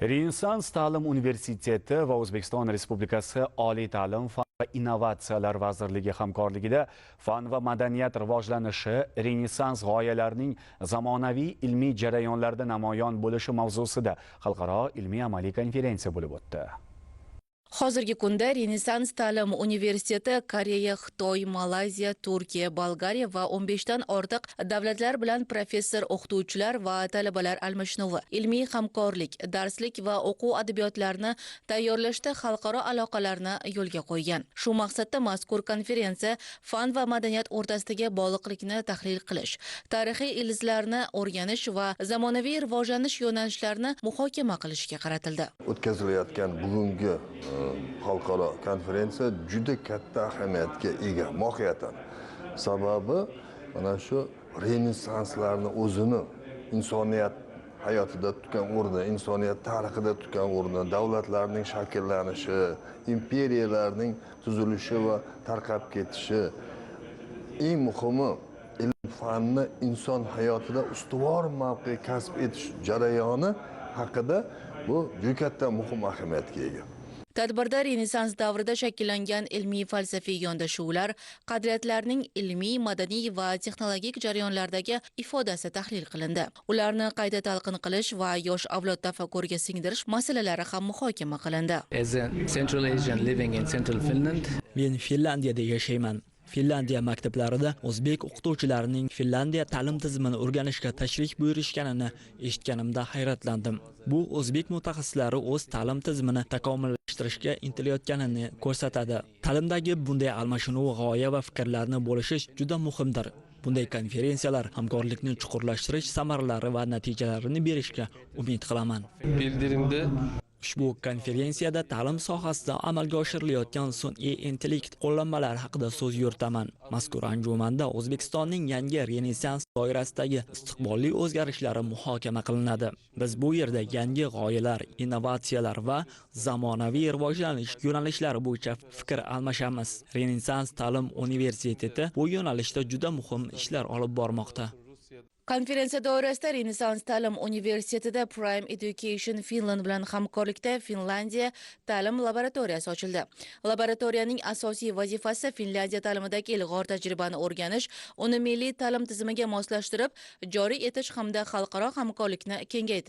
Renessans ta'lim universiteti va O'zbekiston Respublikasi Oliy ta'lim fan va innovatsiyalar vazirligi hamkorligida fan va madaniyat rivojlanishi, Renessans g'oyalarining zamonaviy ilmiy jarayonlarda namoyon bo'lishi mavzusida xalqaro ilmiy-amaliy konferensiya bo'lib o'tdi. Hozirgi kunda Renessans ta'lim universiteti Koreya, Xitoy, Malayziya, Turkiya, Bolgariya va 15 dan ortiq davlatlar bilan professor, o'qituvchilar va talabalar almashinuvi, ilmiy hamkorlik, darslik va o'quv adabiyotlarini tayyorlashda xalqaro aloqalarni yo'lga qo'ygan. Shu maqsadda mazkur konferensiya fan va madaniyat o'rtasidagi bog'liqlikni tahlil qilish, tarixiy ildizlarni o'rganish va zamonaviy rivojlanish yo'nalishlarini muhokama qilishga qaratildi. O'tkazilayotgan bugungi xalqaro konferensiya juda katta ahamiyatga ega mohiyatan. Sababi mana shu renessanslarni o'zini insoniyat hayotida tutgan o'rni, insoniyat tarixida tutgan o'rni, davlatlarning shakllanishi, imperiyalarning tuzilishi va tarqab ketishi, eng muhimi ilm fanni inson hayotida ustuvor mavqe kasb etish jarayoni haqida bu juda katta muhim ahamiyatga ega. Tadbirda Renessans davrida shakllangan ilmiy falsafiy yondashuvlar, qadriyatlarning ilmiy, madaniy va texnologik jarayonlardagi ifodasi tahlil qilindi. Ularni qayta talqin qilish va yosh avlod tafakkuriga singdirish masalalari ham muhokama qilindi. As a Central Asian living in Central Finland, men Finlandiyada yashayman. Finlandiya maktablarida o'zbek o'qituvchilarining Finlandiya ta'lim tizimini o'rganishga tashrif buyurishganini eshitganimda hayratlandim. Bu o'zbek mutaxassislari o'z ta'lim tizimini takomillashtirishga intilayotganini ko'rsatadi. Ta'limdagi bunday almashinuv, g'oya va fikrlarni bo'lishish juda muhimdir. Bunday konferensiyalar hamkorlikni chuqurlashtirish samaralari va natijalarini berishga umid qilaman. bildirimde Ushbu konferensiyada ta'lim sohasida amalga oshirilayotgan sun'iy intellekt qo'llanmalari haqida so'z yuritaman. Mazkur anjumanda O'zbekistonning yangi Renessans doirasidagi istiqbolli o'zgarishlari muhokama qilinadi. Biz bu yerda yangi g'oyalar, innovatsiyalar va zamonaviy rivojlanish yo'nalishlari bo'yicha fikr almashamiz. Renessans ta'lim universiteti bu yo'nalishda juda muhim ishlar olib bormoqda. Konferensiya doirasida Renessans ta'lim universitetida Prime Education Finland bilan hamkorlikda Finlandiya ta'lim laboratoriyasi ochildi. Laboratoriyaning asosiy vazifasi Finlandiya ta'limidagi ilg'or tajribani o'rganish, uni milliy ta'lim tizimiga moslashtirib, joriy etish hamda xalqaro hamkorlikni kengaytirish.